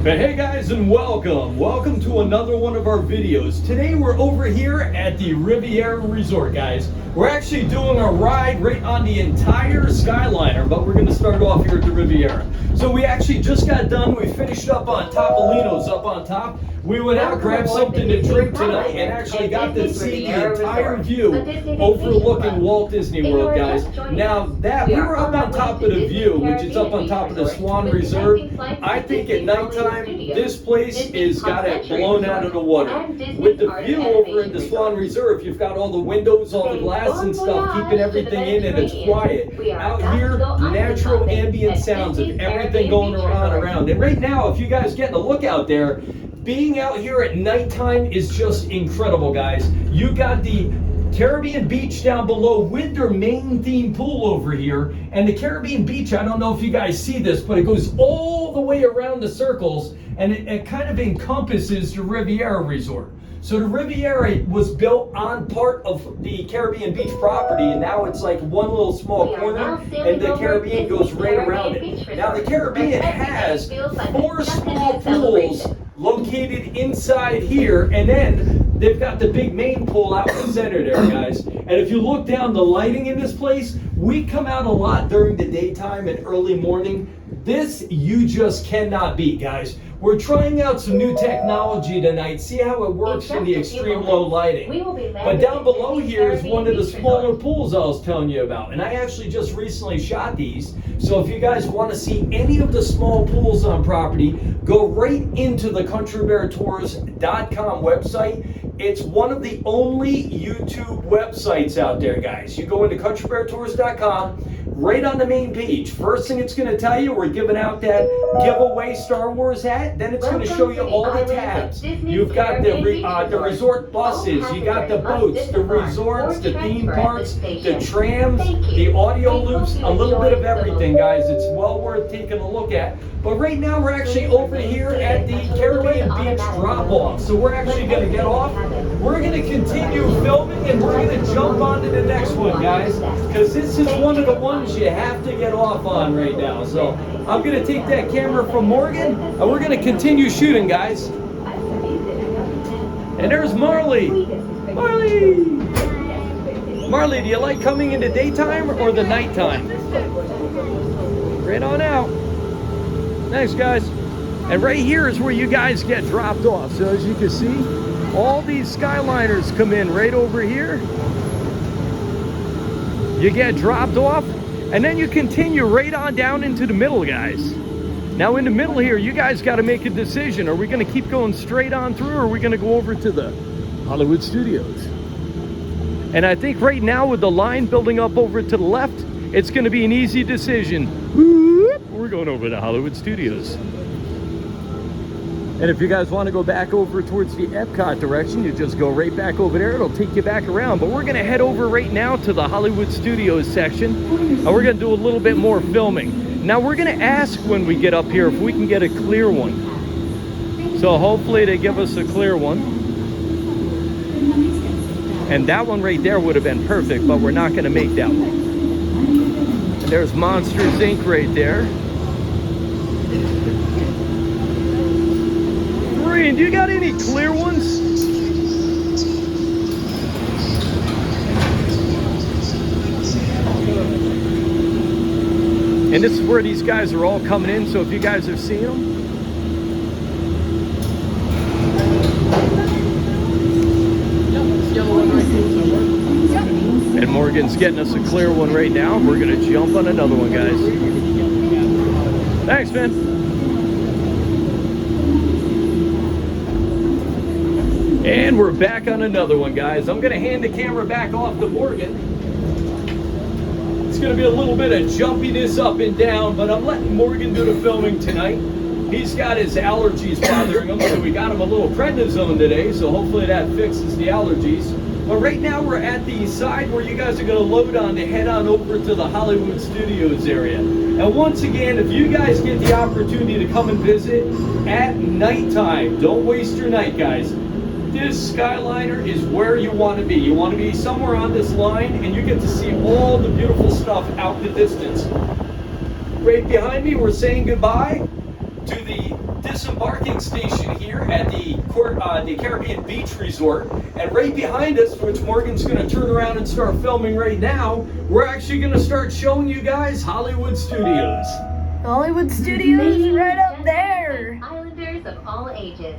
But hey guys, and welcome to another one of our videos. Today we're over here at the Riviera Resort, guys. We're actually doing a ride right on the entire Skyliner, but we're going to start off here at the Riviera. So we actually just got done. We finished up on Topolino's up on top. We went out, grabbed something to drink tonight, and actually got to see the entire view overlooking Walt Disney World, guys. Now that we were up on top of the view, which is up on top of the Swan Reserve, I think at nighttime this place is got it blown out of the water. With the view over in the Swan Reserve, you've got all the windows, all the glass and stuff, keeping everything in, and it's quiet. Out here, natural ambient sounds of everything going around. And right now, if you guys get a look out there, being out here at nighttime is just incredible, guys. You got the Caribbean beach down below with their main theme pool over here. And the Caribbean beach, I don't know if you guys see this, but it goes all the way around the circles, and it kind of encompasses the Riviera Resort. So the Riviera was built on part of the Caribbean beach property, and now it's like one little small corner, and the Caribbean goes right around it. Now the Caribbean has 4 small pools located inside here, and then they've got the big main pool out in the center there, guys. And if you look down the lighting in this place, we come out a lot during the daytime and early morning. This you just cannot beat, guys. We're trying out some new technology tonight, see how it works in the extreme low lighting. But down below here is one of the smaller pools I was telling you about. And I actually just recently shot these. So if you guys want to see any of the small pools on property, go right into the countrybeartours.com website. It's one of the only YouTube websites out there, guys. You go into countrybeartours.com, right on the main page. First thing it's going to tell you, we're giving out that giveaway Star Wars hat. Then it's going to show you all the tabs. You've got the resort buses, you got the boats, the resorts, the theme parks, the trams, the audio loops, a little bit of everything, guys. It's well worth taking a look at. But right now we're actually over here at the Caribbean Beach drop-off. So we're actually going to get off. We're going to continue filming, and we're going to jump on to the next one, guys, because this is one of the ones you have to get off on right now. So I'm going to take that camera from Morgan, and we're going to continue shooting, guys. And there's Marley. Marley, do you like coming in the daytime or the nighttime? Right on out. Thanks, guys. And right here is where you guys get dropped off. So as you can see, all these Skyliners come in right over here. You get dropped off, and then you continue right on down into the middle, guys. Now in the middle here, you guys got to make a decision. Are we going to keep going straight on through, or are we going to go over to the Hollywood Studios? And I think right now with the line building up over to the left, it's going to be an easy decision. We're going over to Hollywood Studios. And if you guys want to go back over towards the EPCOT direction, you just go right back over there. It'll take you back around. But we're going to head over right now to the Hollywood Studios section, and we're going to do a little bit more filming. Now we're going to ask when we get up here if we can get a clear one. So hopefully they give us a clear one. And that one right there would have been perfect, but we're not going to make that one. And there's Monsters Inc. right there. Brian, do you got any clear ones? And this is where these guys are all coming in, so if you guys have seen them. And Morgan's getting us a clear one right now. We're going to jump on another one, guys. Thanks, man. And we're back on another one, guys. I'm going to hand the camera back off to Morgan. It's going to be a little bit of jumpiness up and down, but I'm letting Morgan do the filming tonight. He's got his allergies bothering him, so we got him a little prednisone today, so hopefully that fixes the allergies. But right now we're at the side where you guys are going to load on to head on over to the Hollywood Studios area. And once again, if you guys get the opportunity to come and visit at nighttime, don't waste your night, guys. This Skyliner is where you want to be. You want to be somewhere on this line, and you get to see all the beautiful stuff out in the distance. Right behind me, we're saying goodbye to the disembarking station here at the Caribbean Beach Resort. And right behind us, which Morgan's going to turn around and start filming right now, we're actually going to start showing you guys Hollywood Studios. Hollywood Studios right up there. Islanders of all ages,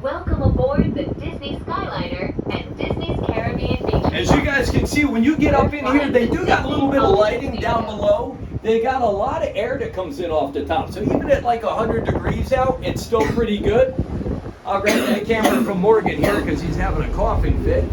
welcome aboard the Disney Skyliner at Disney's Caribbean Beach. As you guys can see, when you get up in here, they do got a little bit of lighting down below. They got a lot of air that comes in off the top. So even at like 100 degrees out, it's still pretty good. I'll grab that camera from Morgan here because he's having a coughing fit.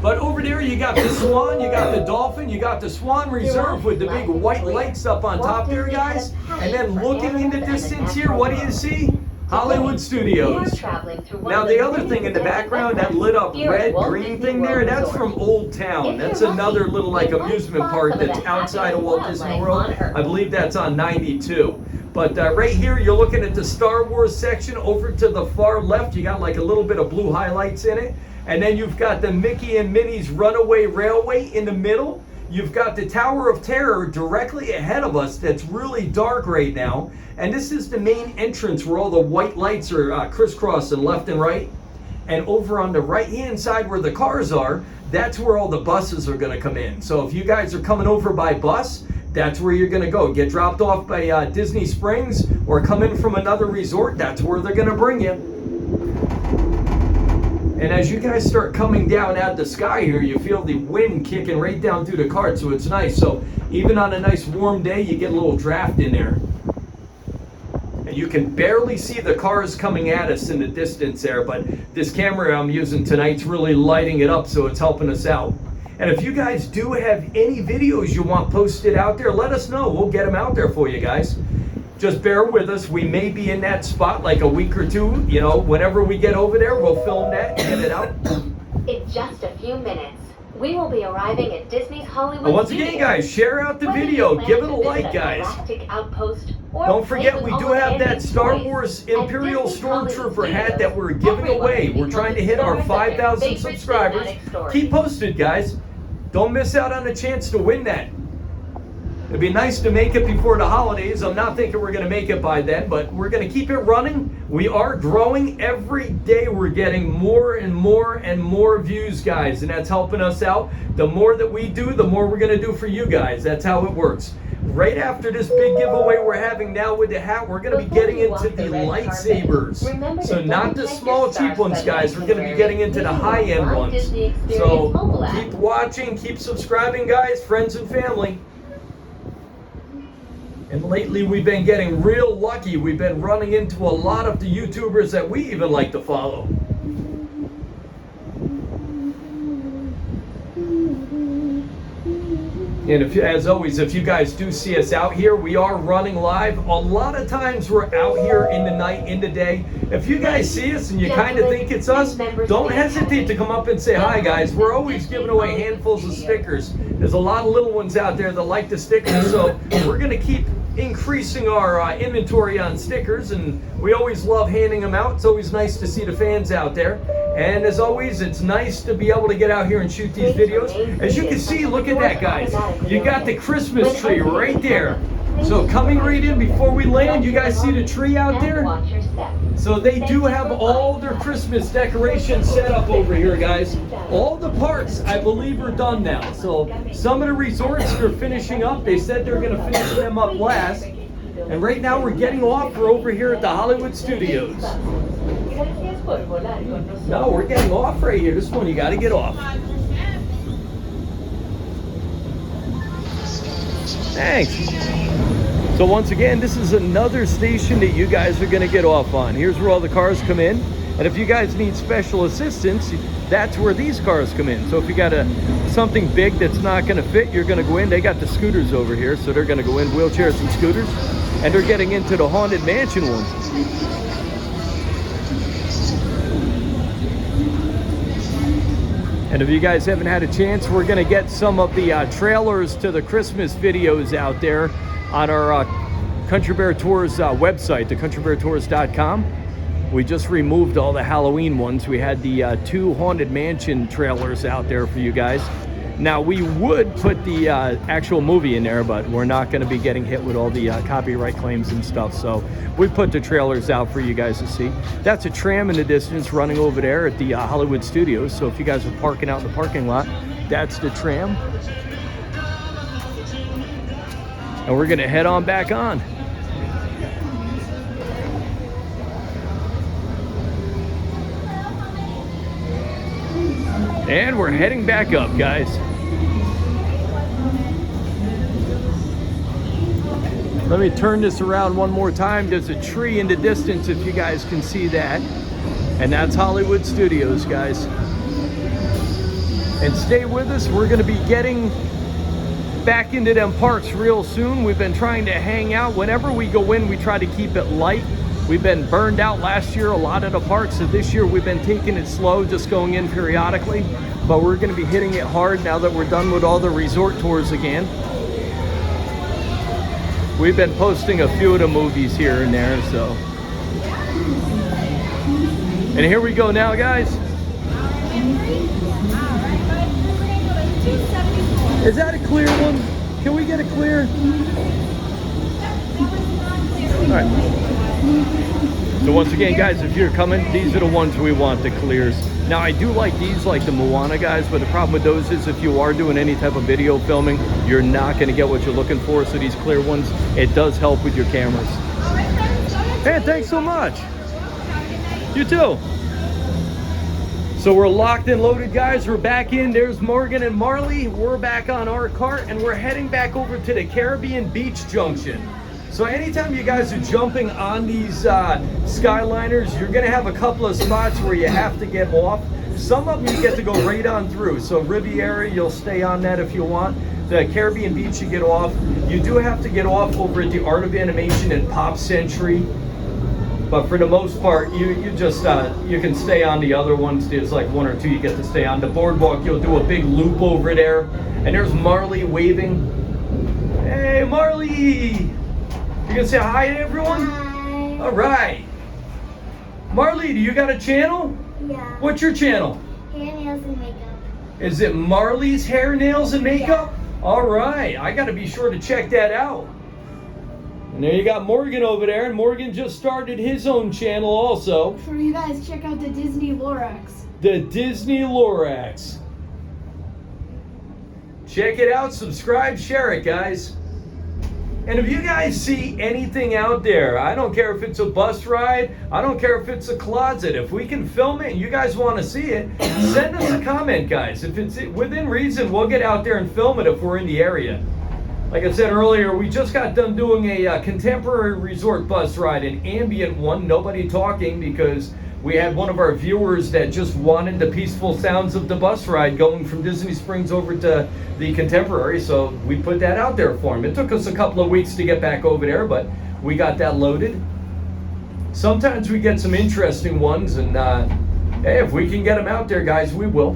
But over there you got the Swan, you got the Dolphin, you got the Swan Reserve with the big white lights up on top there, guys. And then looking in the distance here, what do you see? Hollywood Studios. Now the other thing in the background, that lit up red, green thing there, that's from Old Town. That's another little like amusement park that's outside of Walt Disney World. I believe that's on 92. But right here, you're looking at the Star Wars section. Over to the far left, you got like a little bit of blue highlights in it. And then you've got the Mickey and Minnie's Runaway Railway in the middle. You've got the Tower of Terror directly ahead of us that's really dark right now. And this is the main entrance where all the white lights are crisscrossing left and right. And over on the right-hand side where the cars are, that's where all the buses are going to come in. So if you guys are coming over by bus, that's where you're going to go. Get dropped off by Disney Springs or come in from another resort, that's where they're going to bring you. And as you guys start coming down out the sky here, you feel the wind kicking right down through the cart, so it's nice. So even on a nice warm day, you get a little draft in there. And you can barely see the cars coming at us in the distance there, but this camera I'm using tonight's really lighting it up, so it's helping us out. And if you guys do have any videos you want posted out there, let us know. We'll get them out there for you guys. Just bear with us. We may be in that spot like a week or two. You know, whenever we get over there, we'll film that and get it out. In just a few minutes, we will be arriving at Disney's Hollywood And once again, guys, share out the video. Give it a like, guys. Don't forget, we do have that Star Wars Imperial Stormtrooper hat that we're giving away. We're trying to hit our 5,000 subscribers. Keep posted, guys. Don't miss out on the chance to win that. It'd be nice to make it before the holidays. I'm not thinking we're going to make it by then, but we're going to keep it running. We are growing every day. We're getting more and more and more views, guys, and that's helping us out. The more that we do, the more we're going to do for you guys. That's how it works. Right after this big giveaway we're having now with the hat, we're going to be getting into the lightsabers. So not the small cheap ones, guys. We're going to be getting into the high-end ones. So keep watching, keep subscribing, guys, friends and family. And lately we've been getting real lucky. We've been running into a lot of the YouTubers that we even like to follow. And as always, if you guys do see us out here, we are running live. A lot of times we're out here in the night, in the day. If you guys see us and you kind of think it's us, don't hesitate to come up and say hi, guys. We're always giving away handfuls of stickers. There's a lot of little ones out there that like the stickers, so we're going to keep increasing our inventory on stickers, and we always love handing them out. It's always nice to see the fans out there. And as always, it's nice to be able to get out here and shoot these videos. As you can see, look at that, guys. You got the Christmas tree right there. So coming right in before we land, you guys see the tree out there? So they do have all their Christmas decorations set up over here, guys. All the parks, I believe, are done now. So some of the resorts are finishing up. They said they're going to finish them up last. And right now we're getting off. We're over here at the Hollywood Studios. No, we're getting off right here. This one you got to get off. Thanks. So once again, this is another station that you guys are going to get off on. Here's where all the cars come in. And if you guys need special assistance, that's where these cars come in. So if you got something big that's not going to fit, you're going to go in. They got the scooters over here, so they're going to go in, wheelchairs and scooters. And they're getting into the Haunted Mansion ones. And if you guys haven't had a chance, we're going to get some of the trailers to the Christmas videos out there on our Country Bear Tours website, thecountrybeartours.com. We just removed all the Halloween ones. We had the 2 Haunted Mansion trailers out there for you guys. Now, we would put the actual movie in there, but we're not going to be getting hit with all the copyright claims and stuff. So we put the trailers out for you guys to see. That's a tram in the distance running over there at the Hollywood Studios. So if you guys are parking out in the parking lot, that's the tram. And we're going to head on back on. And we're heading back up, guys. Let me turn this around one more time. There's a tree in the distance, if you guys can see that. And that's Hollywood Studios, guys. And stay with us. We're going to be getting back into them parks real soon. We've been trying to hang out. Whenever we go in, we try to keep it light. We've been burned out last year a lot at the parks, so this year we've been taking it slow, just going in periodically. But we're going to be hitting it hard now that we're done with all the resort tours again. We've been posting a few of the movies here and there, so. And here we go now, guys. Is that a clear one? Can we get a clear? All right. So once again, guys, if you're coming, these are the ones we want, the clears. Now, I do like these, like the Moana guys, but the problem with those is if you are doing any type of video filming, you're not going to get what you're looking for. So these clear ones, it does help with your cameras. Hey, thanks so much. You too. So we're locked and loaded, guys. We're back in. There's Morgan and Marley. We're back on our cart, and we're heading back over to the Caribbean Beach Junction. So anytime you guys are jumping on these Skyliners, you're gonna have a couple of spots where you have to get off. Some of them you get to go right on through. So Riviera, you'll stay on that if you want. The Caribbean Beach, you get off. You do have to get off over at the Art of Animation and Pop Century. But for the most part, you just you can stay on the other ones. There's like one or two you get to stay on. The boardwalk, you'll do a big loop over there. And there's Marley waving. Hey, Marley! You can say hi to everyone? Hi. All right. Marley, do you got a channel? Yeah. What's your channel? Hair, nails, and makeup. Is it Marley's Hair, Nails, and Makeup? Yeah. All right. I got to be sure to check that out. And there you got Morgan over there. And Morgan just started his own channel also. For you guys, check out the Disney Lorax. The Disney Lorax. Check it out. Subscribe. Share it, guys. And if you guys see anything out there, I don't care if it's a bus ride, I don't care if it's a closet, if we can film it and you guys want to see it, send us a comment, guys. If it's within reason, we'll get out there and film it if we're in the area. Like I said earlier, we just got done doing a contemporary resort bus ride, an ambient one, nobody talking, because we had one of our viewers that just wanted the peaceful sounds of the bus ride going from Disney Springs over to the contemporary, so we put that out there for him. It took us a couple of weeks to get back over there, but we got that loaded. Sometimes we get some interesting ones, and hey, if we can get them out there, guys, we will.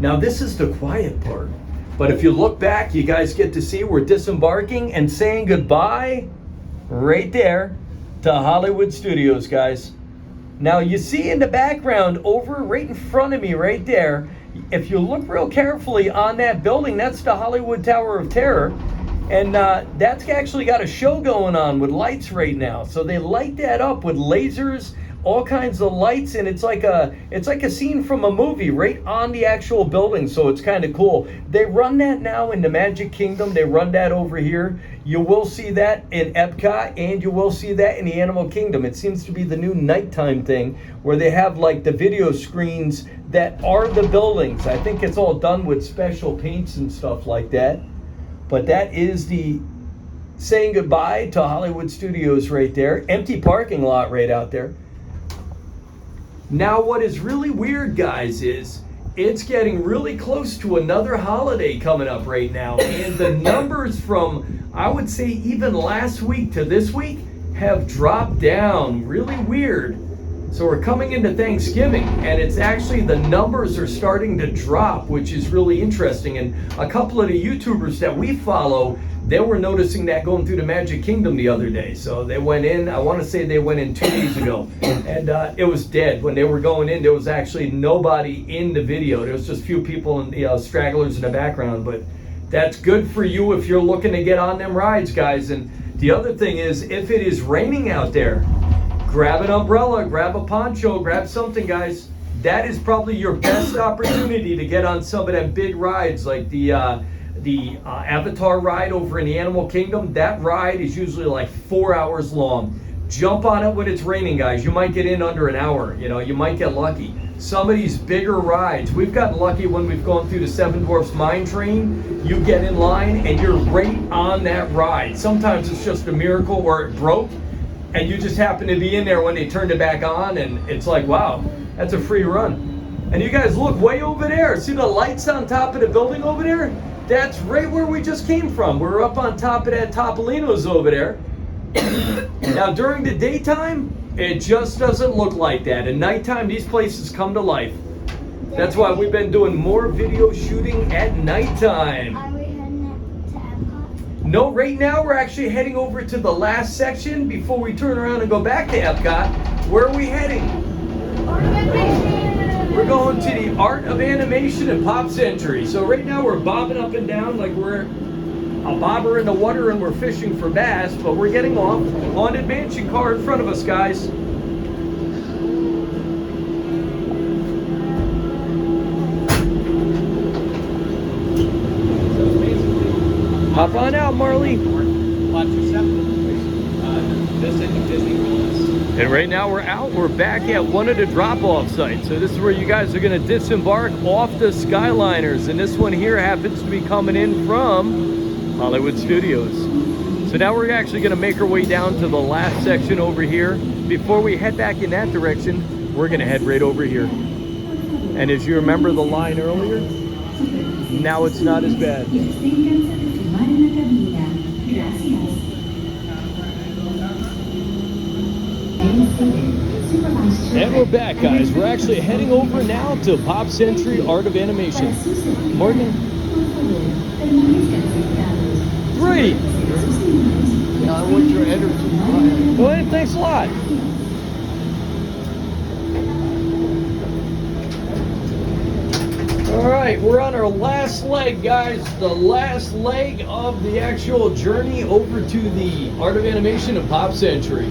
Now, this is the quiet part, but if you look back, you guys get to see we're disembarking and saying goodbye right there to Hollywood Studios, guys. Now you see in the background over right in front of me right there, if you look real carefully on that building, that's the Hollywood Tower of Terror. And that's actually got a show going on with lights right now. So they light that up with lasers, all kinds of lights, and it's like a scene from a movie right on the actual building, so it's kind of cool. They run that now in the Magic Kingdom. They run that over here. You will see that in EPCOT, and you will see that in the Animal Kingdom. It seems to be the new nighttime thing where they have like the video screens that are the buildings. I think it's all done with special paints and stuff like that. But that is the saying goodbye to Hollywood Studios right there. Empty parking lot right out there. Now, what is really weird, guys, is it's getting really close to another holiday coming up right now. And the numbers from, I would say, even last week to this week have dropped down. Really weird. So we're coming into Thanksgiving, and it's actually the numbers are starting to drop, which is really interesting. And a couple of the YouTubers that we follow, they were noticing that going through the Magic Kingdom the other day. So they went in, I want to say they went in 2 days ago, and it was dead. When they were going in, there was actually nobody in the video. There was just a few people and stragglers in the background, but that's good for you if you're looking to get on them rides, guys. And the other thing is, if it is raining out there, grab an umbrella, grab a poncho, grab something, guys. That is probably your best opportunity to get on some of them big rides, like the Avatar ride over in the Animal Kingdom. That ride is usually like 4 hours long. Jump on it when it's raining, guys. You might get in under an hour. You know, you might get lucky. Some of these bigger rides, we've gotten lucky when we've gone through the Seven Dwarfs Mine Train. You get in line and you're right on that ride. Sometimes it's just a miracle or it broke and you just happen to be in there when they turned it back on, and it's like, wow, that's a free run. And you guys look way over there. See the lights on top of the building over there? That's right where we just came from. We're up on top of that Topolino's over there. Now during the daytime, it just doesn't look like that. At nighttime, these places come to life. That's why we've been doing more video shooting at nighttime. Are we heading to EPCOT? No, right now we're actually heading over to the last section before we turn around and go back to EPCOT. Where are we heading? We're going to the Art of Animation and Pop Century. So right now we're bobbing up and down like we're a bobber in the water and we're fishing for bass, but we're getting off. Haunted Mansion car in front of us, guys. Hop on out, Marley. And right now we're out. We're back at one of the drop-off sites. So this is where you guys are going to disembark off the Skyliners. And this one here happens to be coming in from Hollywood Studios. So now we're actually going to make our way down to the last section over here. Before we head back in that direction, we're going to head right over here. And as you remember the line earlier, now it's not as bad. And we're back, guys. We're actually heading over now to Pop Century Art of Animation. Morgan? 3. Yeah, I want your energy. Go ahead, thanks a lot. All right, we're on our last leg, guys. The last leg of the actual journey over to the Art of Animation of Pop Century.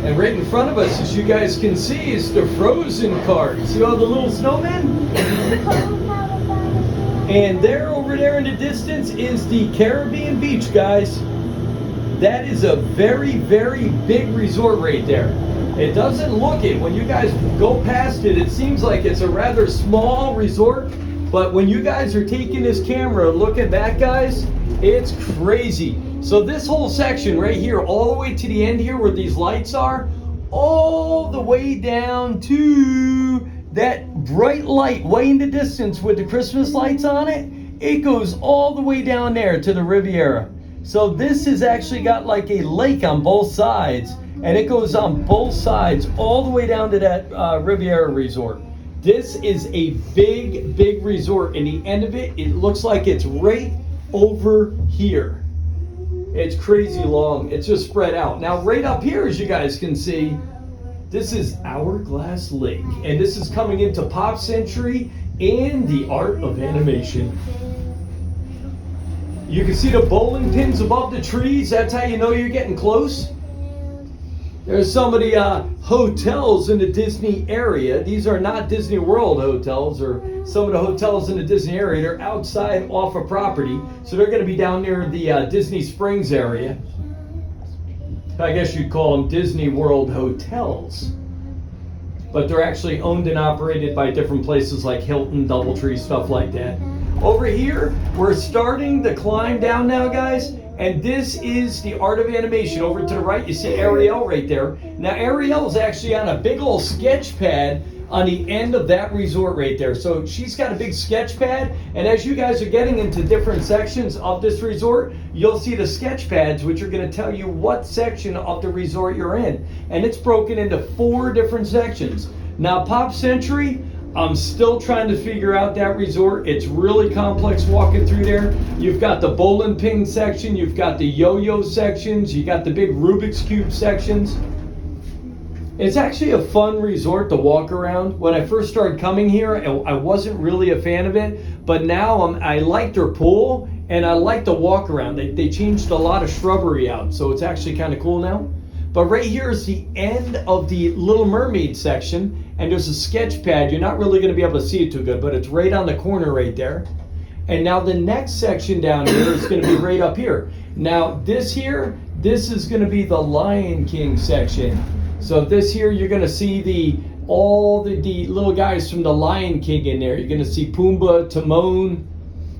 And right in front of us, as you guys can see, is the Frozen cart. See all the little snowmen? And there, over there in the distance, is the Caribbean Beach, guys. That is a very, very big resort right there. It doesn't look it. When you guys go past it, it seems like it's a rather small resort. But when you guys are taking this camera and looking back, guys, it's crazy. So this whole section right here, all the way to the end here where these lights are, all the way down to that bright light way in the distance with the Christmas lights on it, it goes all the way down there to the Riviera. So this has actually got like a lake on both sides, and it goes on both sides all the way down to that Riviera Resort. This is a big, big resort, and the end of it, it looks like it's right over here. It's crazy long. It's just spread out. Now, right up here, as you guys can see, this is Hourglass Lake, and this is coming into Pop Century and the Art of Animation. You can see the bowling pins above the trees. That's how you know you're getting close. There's some of the hotels in the Disney area. These are not Disney World hotels, or some of the hotels in the Disney area. They're outside off a property. So they're going to be down near the Disney Springs area. I guess you'd call them Disney World hotels. But they're actually owned and operated by different places like Hilton, Doubletree, stuff like that. Over here, we're starting to climb down now, guys. And this is the Art of Animation. Over to the right, you see Ariel right there. Now, Ariel is actually on a big old sketch pad on the end of that resort right there. So she's got a big sketch pad. And as you guys are getting into different sections of this resort, you'll see the sketch pads, which are going to tell you what section of the resort you're in. And it's broken into 4 different sections. Now, Pop Century, I'm still trying to figure out that resort. It's really complex walking through there. You've got the bowling pin section, you've got the yo-yo sections, you got the big Rubik's Cube sections. It's actually a fun resort to walk around. When I first started coming here, I wasn't really a fan of it, but now I like their pool and I like the walk around. They changed a lot of shrubbery out, so it's actually kind of cool now. But right here is the end of the Little Mermaid section, and there's a sketch pad. You're not really going to be able to see it too good, but it's right on the corner right there. And now the next section down here is going to be right up here. Now this is going to be the Lion King section. So this here, you're going to see all the little guys from the Lion King in there. You're going to see Pumbaa, Timon,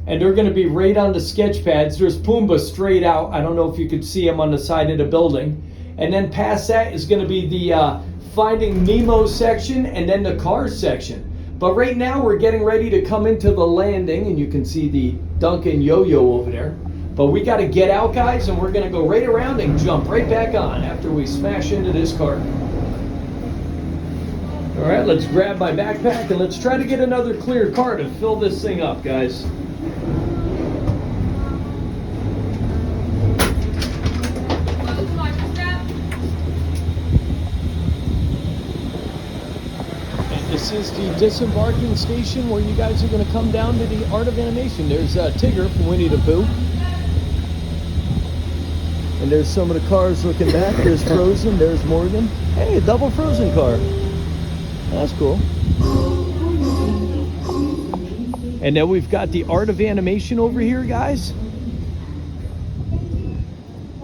and they're going to be right on the sketch pads. There's Pumbaa straight out. I don't know if you could see him on the side of the building. And then past that is going to be the Finding Nemo section and then the Cars section. But right now we're getting ready to come into the landing, and you can see the Duncan Yo-Yo over there. But we got to get out, guys, and we're going to go right around and jump right back on after we smash into this cart. All right, let's grab my backpack and let's try to get another clear cart and fill this thing up, guys. This is the disembarking station where you guys are going to come down to the Art of Animation. There's Tigger from Winnie the Pooh. And there's some of the cars looking back. There's Frozen, there's Morgan. Hey, a double Frozen car. That's cool. And then we've got the Art of Animation over here, guys.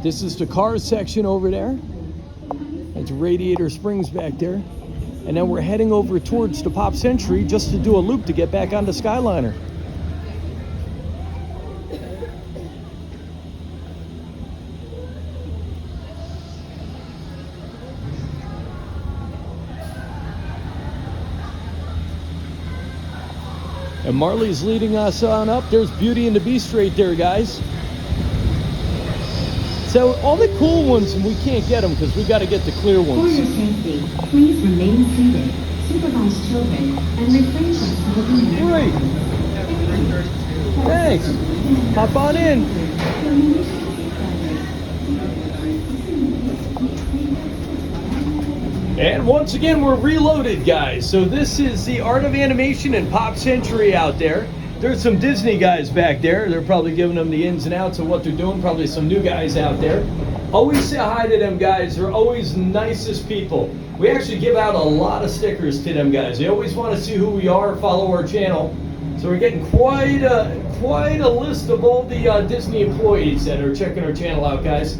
This is the Cars section over there. It's Radiator Springs back there. And then we're heading over towards the Pop Century just to do a loop to get back on the Skyliner. And Marley's leading us on up. There's Beauty and the Beast right there, guys. So all the cool ones, we can't get them because we got to get the clear For ones. your safety, please remain seated, supervise children, and refrain from smoking and Great. Thanks. Hop on in. And once again, we're reloaded, guys. So this is the Art of Animation and Pop Century out there. There's some Disney guys back there. They're probably giving them the ins and outs of what they're doing. Probably some new guys out there. Always say hi to them guys. They're always nicest people. We actually give out a lot of stickers to them guys. They always want to see who we are, follow our channel. So we're getting quite a list of all the Disney employees that are checking our channel out, guys.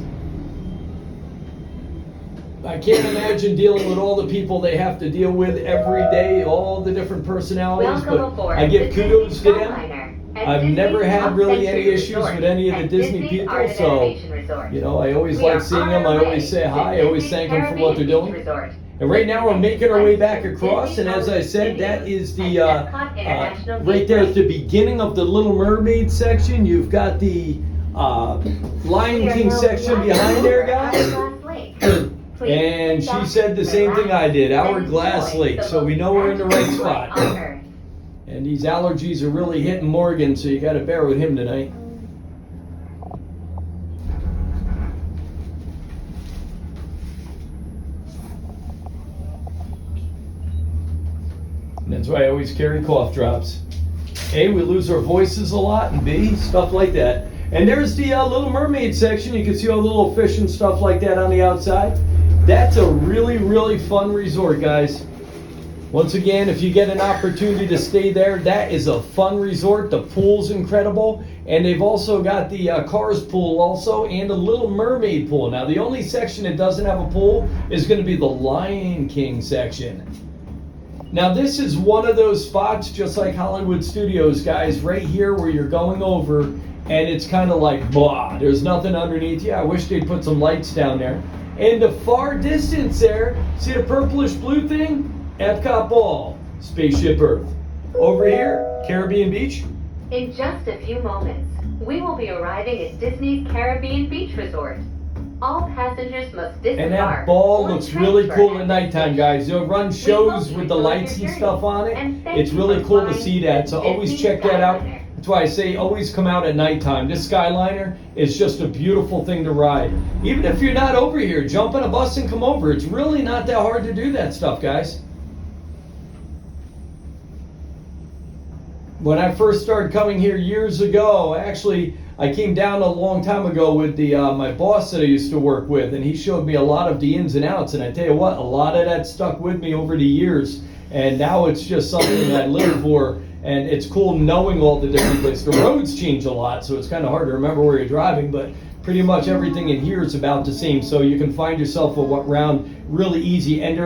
I can't imagine dealing with all the people they have to deal with every day, all the different personalities, but I give kudos to them. I've never had really any issues with any of the Disney people, so, you know, I always like seeing them. I always say hi. I always thank them for what they're doing. And right now we're making our way back across, and as I said, that is the, right there at the beginning of the Little Mermaid section. You've got the Lion King section behind there, guys. And she said the same thing I did, Hourglass Lake, so we know we're in the right spot. And these allergies are really hitting Morgan, so you got to bear with him tonight. And that's why I always carry cough drops. A, we lose our voices a lot, and B, stuff like that. And there's the Little Mermaid section. You can see all the little fish and stuff like that on the outside. That's a really, really fun resort, guys. Once again, if you get an opportunity to stay there, that is a fun resort. The pool's incredible. And they've also got the Cars pool also and the Little Mermaid pool. Now, the only section that doesn't have a pool is going to be the Lion King section. Now, this is one of those spots, just like Hollywood Studios, guys, right here where you're going over, and it's kind of like, blah, there's nothing underneath you. I wish they'd put some lights down there. In the far distance there, see the purplish blue thing? EPCOT Ball, Spaceship Earth. Over here, Caribbean Beach. In just a few moments, we will be arriving at Disney's Caribbean Beach Resort. All passengers must disembark. And that ball or looks really transfer cool at at this nighttime, station. guys. They'll run We shows hope with you the enjoy lights your and stuff on it. and thank It's you really for cool to flying see that. So always Disney check that out. Skyliner. That's why I say always come out at nighttime. This Skyliner is just a beautiful thing to ride. Even if you're not over here, jump on a bus and come over. It's really not that hard to do that stuff, guys. When I first started coming here years ago, actually, I came down a long time ago with my boss that I used to work with, and he showed me a lot of the ins and outs. And I tell you what, a lot of that stuck with me over the years. And now it's just something that I live for. And it's cool knowing all the different places. The roads change a lot, so it's kind of hard to remember where you're driving, but pretty much everything in here is about the same. So you can find yourself around really easy, and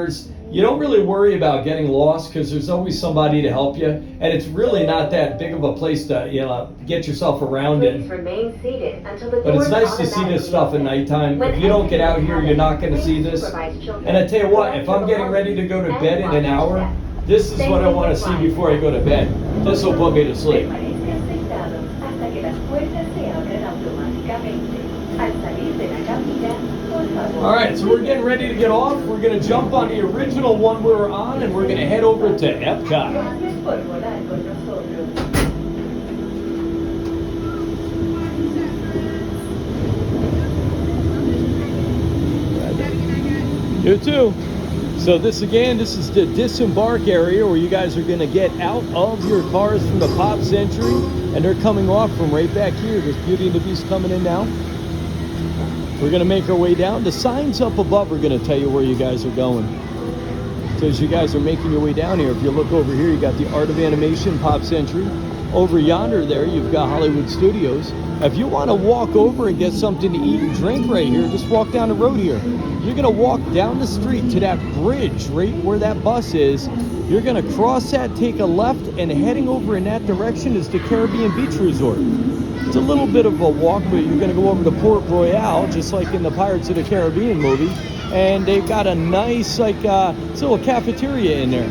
you don't really worry about getting lost because there's always somebody to help you. And it's really not that big of a place to get yourself around Please in. remain seated until the But it's doors nice to see this stuff at automatically nighttime. open. If you don't get out here, you're not going to see Please this. supervise children. And I tell you what, if I'm getting ready to go to bed in an hour, this is what I want to see before I go to bed. This will put me to sleep. Permanezca sentado hasta que las puertas se abran automáticamente. Al salir de la cabina, por favor. All right, so we're getting ready to get off. We're going to jump on the original one we were on, and we're going to head over to EPCOT. Gracias por volar con nosotros. You too. So this is the disembark area where you guys are going to get out of your cars from the Pop Century, and they're coming off from right back here. There's Beauty and the Beast coming in now. We're going to make our way down. The signs up above are going to tell you where you guys are going. So as you guys are making your way down here, if you look over here, you got the Art of Animation, Pop Century. Over yonder there, you've got Hollywood Studios. If you want to walk over and get something to eat and drink right here, just walk down the road here. You're going to walk down the street to that bridge right where that bus is. You're going to cross that, take a left, and heading over in that direction is the Caribbean Beach Resort. It's a little bit of a walk, but you're going to go over to Port Royale, just like in the Pirates of the Caribbean movie. And they've got a nice, little cafeteria in there.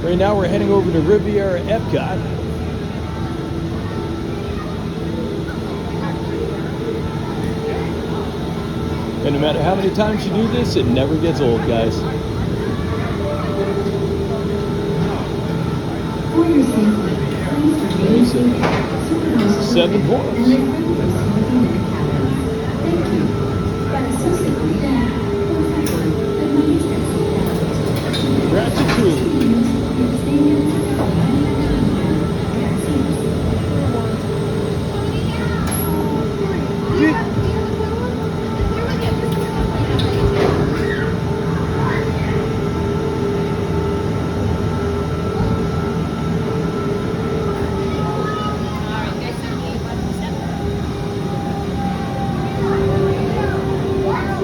Right now we're heading over to Riviera EPCOT. And no matter how many times you do this, it never gets old, guys. For your safety, please remain seated. Supervised 7 children points. and refrain from smoking in the cabins. Thank you. Para su seguridad, por favor, permanezca sentado. Gratitude.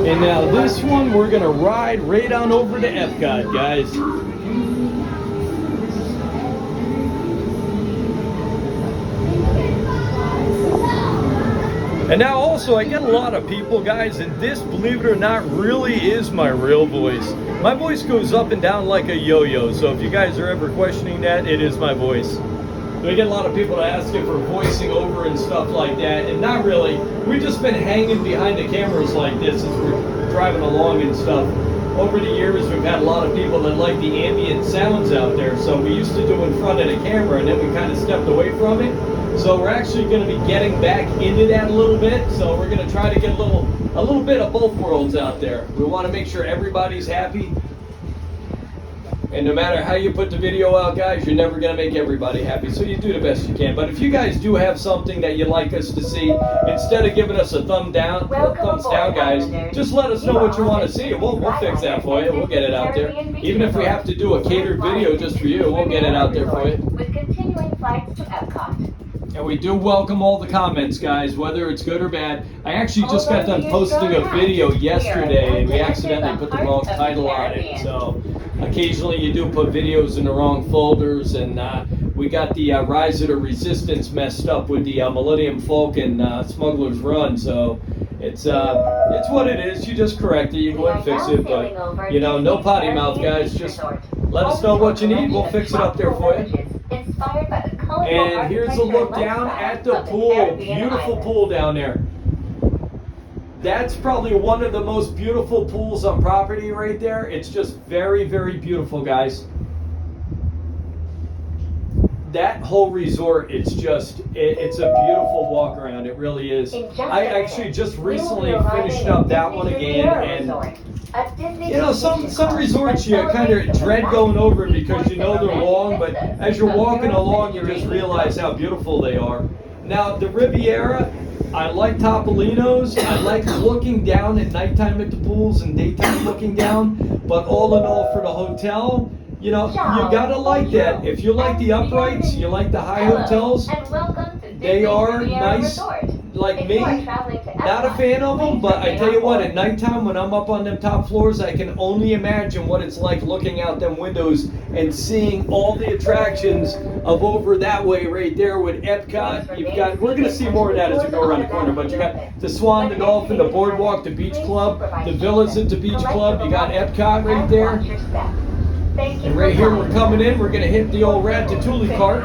And now this one, we're going to ride right on over to EPCOT, guys. And now also, I get a lot of people, guys, and this, believe it or not, really is my real voice. My voice goes up and down like a yo-yo, so if you guys are ever questioning that, it is my voice. So I get a lot of people asking for voicing over and stuff like that, and not really. We've just been hanging behind the cameras like this as we're driving along and stuff. Over the years, we've had a lot of people that like the ambient sounds out there, so we used to do in front of the camera, and then we kind of stepped away from it. So we're actually going to be getting back into that a little bit, so we're going to try to get a little bit of both worlds out there. We want to make sure everybody's happy. And no matter how you put the video out, guys, you're never going to make everybody happy. So you do the best you can. But if you guys do have something that you'd like us to see, instead of giving us a thumbs down, guys, just let us know what you want to see. We'll fix that for you. We'll get it out there. Even if we have to do a catered video just for you, we'll get it out there for you. With continuing flights to EPCOT. And we do welcome all the comments, guys, whether it's good or bad. I actually just got done posting a video yesterday, and we accidentally put the wrong title on it. So occasionally you do put videos in the wrong folders, and we got the Rise of the Resistance messed up with the Millennium Falcon Smuggler's Run. So it's what it is. You just correct it. You go and fix it. But, you know, no potty mouth, guys. Just let us know what you need. We'll fix it up there for you. Inspired by the colorful And here's a look architecture down lifestyle at the of pool. Caribbean Beautiful islands. pool down there. That's probably one of the most beautiful pools on property right there. It's just very, very beautiful, guys. That whole resort, it's a beautiful walk around. It really is. I actually just recently finished up that one again, and you know, some resorts you kind of dread going over because you know they're long, but as you're walking along, you just realize how beautiful they are. Now, the Riviera, I like Topolino's. I like looking down at nighttime at the pools and daytime looking down, but all in all, for the hotel, you know, you gotta like that. If you like the uprights, you like the high hotels, they are nice. Like me, not a fan of them, but I tell you what, at nighttime when I'm up on them top floors, I can only imagine what it's like looking out them windows and seeing all the attractions of over that way right there with EPCOT. You've got, we're going to see more of that as we go around the corner, but you got the Swan, the Dolphin, the Boardwalk, the Beach Club, the Villas at the Beach Club. You got EPCOT right there. And right here we're coming in, we're going to hit the old Ratatouille cart.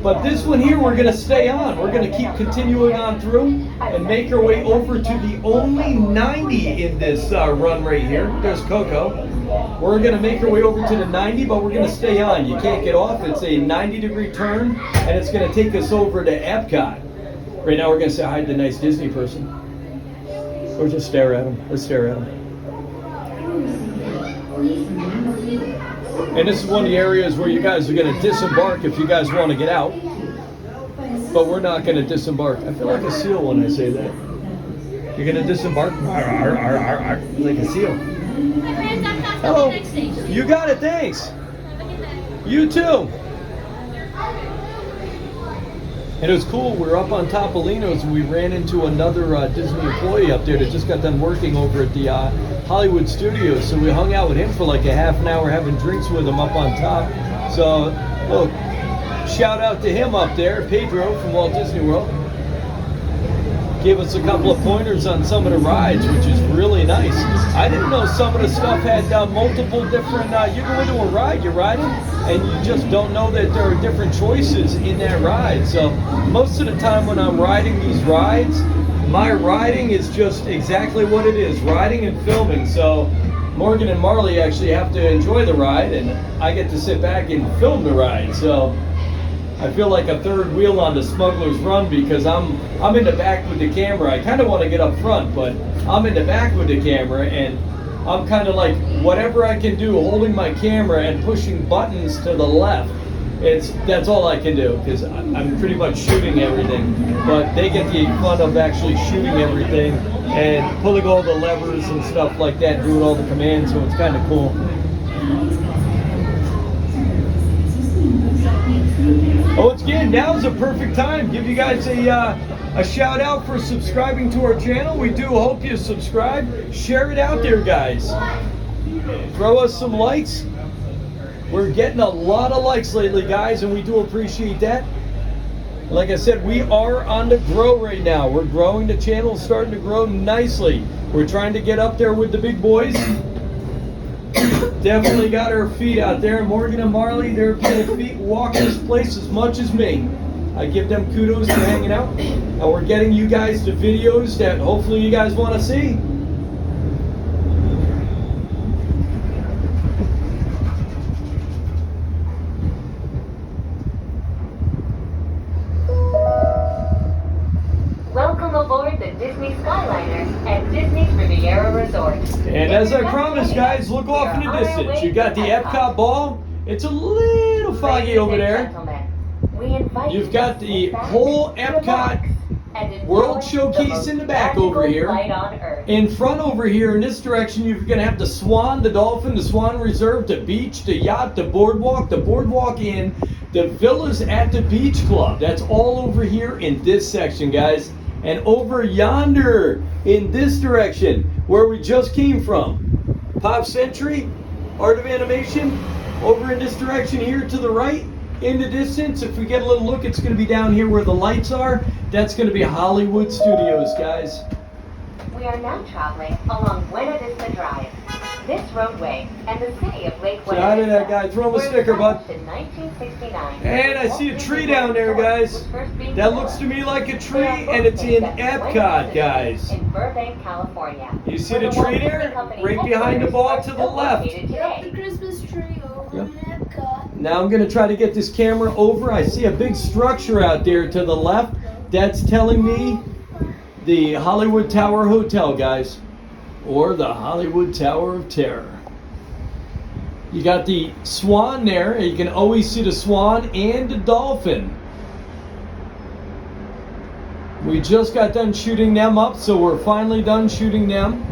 But this one here, we're going to stay on. We're going to keep continuing on through and make our way over to the only 90 in this run right here. There's Coco. We're going to make our way over to the 90, but we're going to stay on. You can't get off. It's a 90-degree turn, and it's going to take us over to EPCOT. Right now, we're going to say hi to the nice Disney person. Or just stare at him. Let's stare at him. And this is one of the areas where you guys are going to disembark if you guys want to get out. But we're not going to disembark. I feel like a seal when I say that. You're going to disembark? Like a seal. Hello. You got it, thanks. You too. And it was cool, we were up on Topolino's and we ran into another Disney employee up there that just got done working over at the Hollywood Studios. So we hung out with him for like a half an hour having drinks with him up on top. So, look, shout out to him up there, Pedro from Walt Disney World. Gave us a couple of pointers on some of the rides, which is really nice. I didn't know some of the stuff had multiple different, you go into a ride, you're riding, and you just don't know that there are different choices in that ride. So most of the time when I'm riding these rides, my riding is just exactly what it is, riding and filming. So Morgan and Marley actually have to enjoy the ride, and I get to sit back and film the ride. So I feel like a third wheel on the Smuggler's Run because I'm in the back with the camera. I kind of want to get up front, but I'm in the back with the camera, and I'm kind of like whatever I can do, holding my camera and pushing buttons to the left. That's all I can do because I'm pretty much shooting everything. But they get the fun of actually shooting everything and pulling all the levers and stuff like that, doing all the commands. So it's kind of cool. Oh, it's good. Now's a perfect time. Give you guys a shout out for subscribing to our channel. We do hope you subscribe. Share it out there, guys. Throw us some likes. We're getting a lot of likes lately, guys, and we do appreciate that. Like I said, we are on the grow right now. We're growing. The channel, starting to grow nicely. We're trying to get up there with the big boys. Definitely got our feet out there. Morgan and Marley, their feet walk this place as much as me. I give them kudos for hanging out. And we're getting you guys the videos that hopefully you guys want to see. Welcome aboard the Disney Skyliner at Disney's Riviera Resort. And as I promised, guys, look off in the distance. You got the EPCOT ball. It's a little foggy over there. You've got the whole EPCOT World Showcase in the back over here. In front over here in this direction, you're going to have the Swan, the Dolphin, the Swan Reserve, the beach, the yacht, the Boardwalk Inn, the villas at the Beach Club. That's all over here in this section, guys. And over yonder in this direction, where we just came from, Pop Century, Art of Animation, over in this direction here to the right, in the distance, if we get a little look, it's going to be down here where the lights are. That's going to be Hollywood Studios, guys. We are now traveling along Buena Vista Drive. This roadway and the city of Lake Say hi to that guy. Throw him a were sticker, bud. established in 1969. And I see a tree down there, guys. That looks to me like a tree, and it's in EPCOT, guys. In Burbank, California. You see the tree there? Right behind the ball to the left. Yep, the Christmas tree over in Epcot. Now I'm going to try to get this camera over. I see a big structure out there to the left. That's telling me the Hollywood Tower Hotel, guys. Or the Hollywood Tower of Terror. You got the swan there, and you can always see the swan and the dolphin. We just got done shooting them up, so we're finally done shooting them.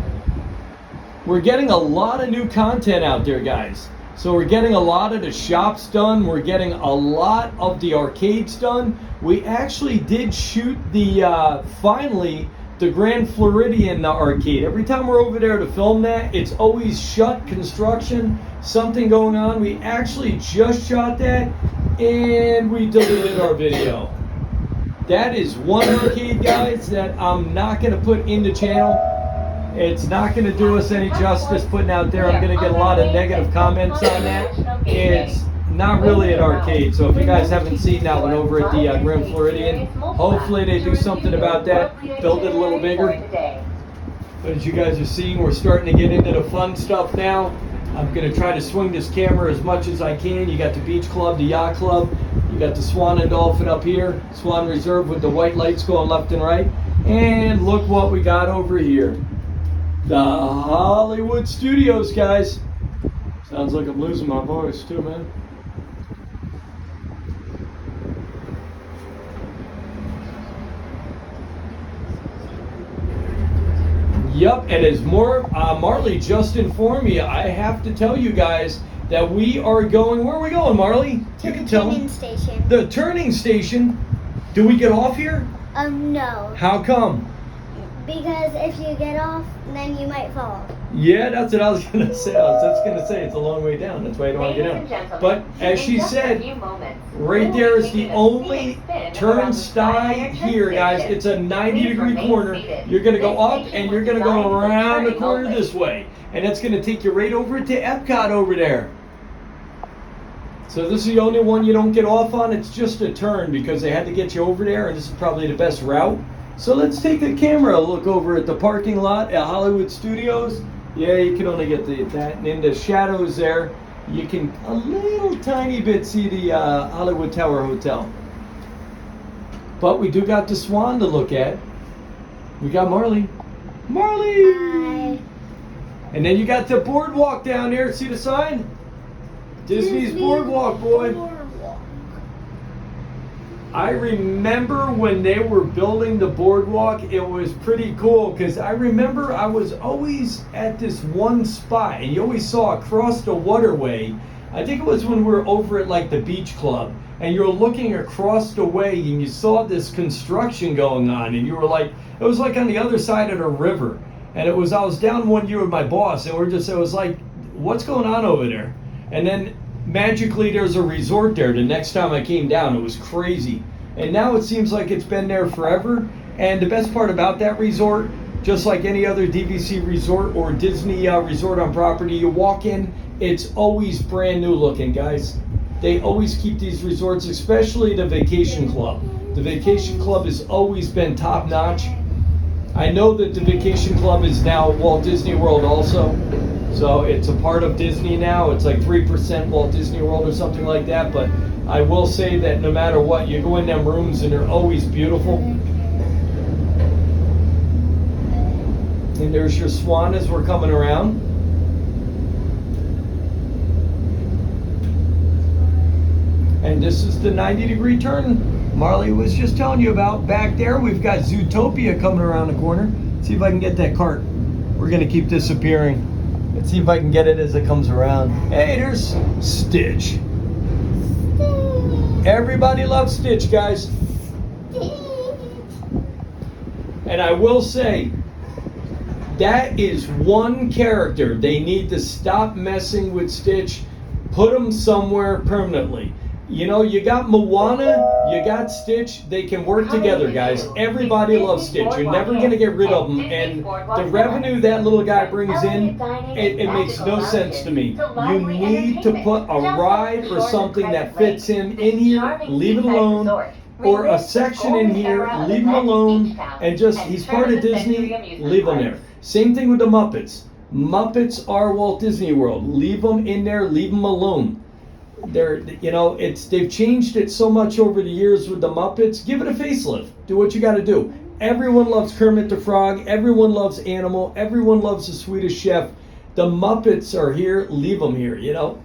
We're getting a lot of new content out there, guys. So we're getting a lot of the shops done. We're getting a lot of the arcades done. We actually did shoot the, finally, the Grand Floridian arcade. Every time we're over there to film that, it's always shut, construction, something going on. We actually just shot that, and we deleted our video. That is one arcade, guys, that I'm not going to put in the channel. It's not going to do us any justice putting out there. I'm going to get a lot of negative comments on that. It's not really an arcade, so if you guys haven't seen that one over at the Grand Floridian, hopefully they do something about that, build it a little bigger. But as you guys are seeing, we're starting to get into the fun stuff now. I'm going to try to swing this camera as much as I can. You got the beach club, the yacht club, you got the Swan and Dolphin up here, Swan Reserve with the white lights going left and right. And look what we got over here. The Hollywood Studios, guys. Sounds like I'm losing my voice too, man. Yep, and as Marley just informed me, I have to tell you guys that we are going, where are we going, Marley? You can tell me. Turning station. The turning station? Do we get off here? No. How come? Because if you get off, then you might fall. Yeah, that's what I was going to say. I was just going to say it's a long way down. That's why I don't want to get down. But as she said, right there is the only turnstile here, guys. It's a 90-degree corner. You're going to go up and you're going to go around the corner this way. And that's going to take you right over to EPCOT over there. So this is the only one you don't get off on. It's just a turn because they had to get you over there, and this is probably the best route. So let's take a camera look over at the parking lot at Hollywood Studios. Yeah, you can only get that. And in the shadows there, you can a little tiny bit see the Hollywood Tower Hotel. But we do got the Swan to look at. We got Marley. Marley! Hi. And then you got the boardwalk down there. See the sign? Disney's Boardwalk, boy. I remember when they were building the boardwalk, it was pretty cool because I remember I was always at this one spot and you always saw across the waterway. I think it was when we were over at like the beach club and you were looking across the way and you saw this construction going on and you were like, it was like on the other side of the river. And I was down one year with my boss and it was like, what's going on over there? And then magically there's a resort there. The next time I came down, it was crazy. And now it seems like it's been there forever. And the best part about that resort, just like any other DVC resort or Disney resort on property, you walk in, it's always brand new looking, guys. They always keep these resorts, especially the Vacation Club. The Vacation Club has always been top notch. I know that the Vacation Club is now Walt Disney World also. So it's a part of Disney now. It's like 3% Walt Disney World or something like that. But I will say that no matter what, you go in them rooms and they're always beautiful. And there's your Swan as we're coming around. And this is the 90-degree turn Marley was just telling you about. Back there, we've got Zootopia coming around the corner. Let's see if I can get that cart. We're going to keep disappearing. Let's see if I can get it as it comes around. Hey, there's Stitch. Everybody loves Stitch, guys. And I will say, that is one character. They need to stop messing with Stitch, put him somewhere permanently. You know, you got Moana, you got Stitch. They can work together, guys. Everybody loves Stitch. You're never going to get rid of them. And the revenue that little guy brings in, it makes no sense to me. You need to put a ride or something that fits him in here, leave it alone. Or a section in here, leave him alone. And just, he's part of Disney, leave him there. Same thing with the Muppets. Muppets are Walt Disney World. Leave them in there, leave them alone. They're, you know, they've changed it so much over the years with the Muppets. Give it a facelift. Do what you got to do. Everyone loves Kermit the Frog. Everyone loves Animal. Everyone loves the Swedish Chef. The Muppets are here. Leave them here, you know.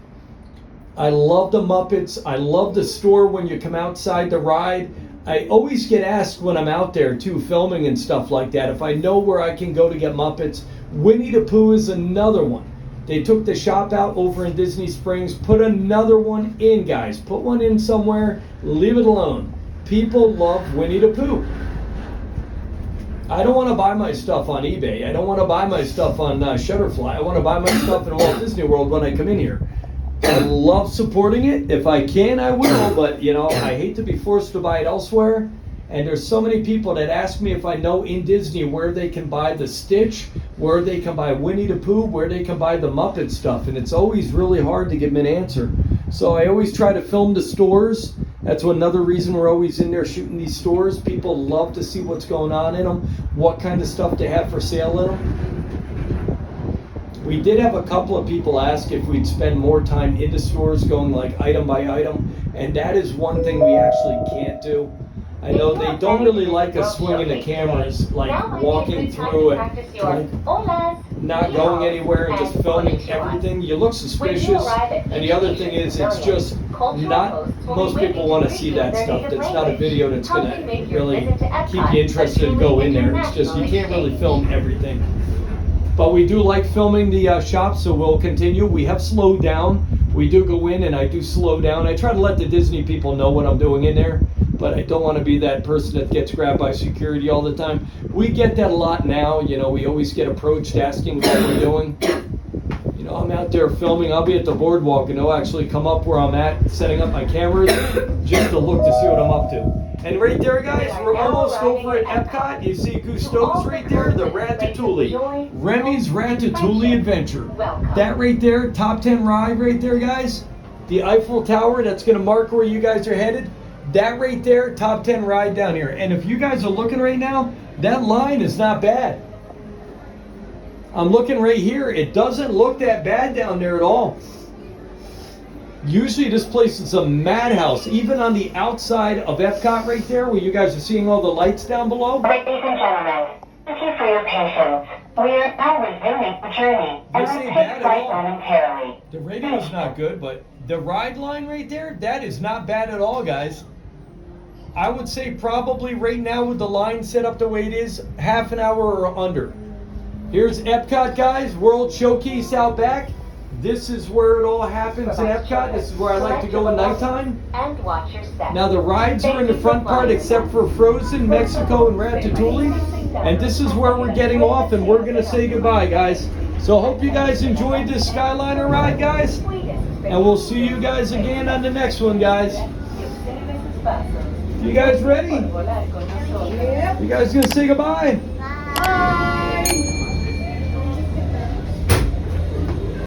I love the Muppets. I love the store when you come outside the ride. I always get asked when I'm out there, too, filming and stuff like that, if I know where I can go to get Muppets. Winnie the Pooh is another one. They took the shop out over in Disney Springs. Put another one in, guys. Put one in somewhere. Leave it alone. People love Winnie the Pooh. I don't want to buy my stuff on eBay. I don't want to buy my stuff on Shutterfly. I want to buy my stuff in Walt Disney World when I come in here. I love supporting it. If I can, I will. But, you know, I hate to be forced to buy it elsewhere. And there's so many people that ask me if I know in Disney where they can buy the Stitch, where they can buy Winnie the Pooh, where they can buy the Muppet stuff. And it's always really hard to give them an answer. So I always try to film the stores. That's another reason we're always in there shooting these stores. People love to see what's going on in them, what kind of stuff they have for sale in them. We did have a couple of people ask if we'd spend more time in the stores going like item by item. And that is one thing we actually can't do. I know they don't really like us swinging the cameras, like walking through it, like not going anywhere and just filming everything. You look suspicious. And the other thing is, it's just not, most people want to see that stuff. That's not a video that's going to really keep you interested to go in there. It's just, you can't really film everything. But we do like filming the shop, so we'll continue. We have slowed down. We do go in and I do slow down. I try to let the Disney people know what I'm doing in there. But I don't want to be that person that gets grabbed by security all the time. We get that a lot now. You know, we always get approached asking what we're doing. You know, I'm out there filming. I'll be at the boardwalk and they'll actually come up where I'm at, setting up my cameras, just to look to see what I'm up to. And right there, guys, we're almost over at EPCOT. You see Cousteau's right there, the Ratatouille. Remy's Ratatouille Adventure. That right there, top 10 ride right there, guys. The Eiffel Tower, that's going to mark where you guys are headed. That right there, top 10 ride down here. And if you guys are looking right now, that line is not bad. I'm looking right here. It doesn't look that bad down there at all. Usually this place is a madhouse. Even on the outside of EPCOT right there, where you guys are seeing all the lights down below. Ladies and gentlemen, thank you for your patience. We are now resuming the journey and This will ain't take bad at flight all. momentarily. The radio's not good, but the ride line right there, that is not bad at all, guys. I would say probably right now with the line set up the way it is, half an hour or under. Here's EPCOT, guys, World Showcase out back. This is where it all happens in EPCOT. This is where I like to go at nighttime. And watch your step. Now the rides are in the front part except for Frozen, Mexico, and Ratatouille. And this is where we're getting off and we're gonna say goodbye, guys. So I hope you guys enjoyed this Skyliner ride, guys. And we'll see you guys again on the next one, guys. You guys ready? You guys gonna say goodbye?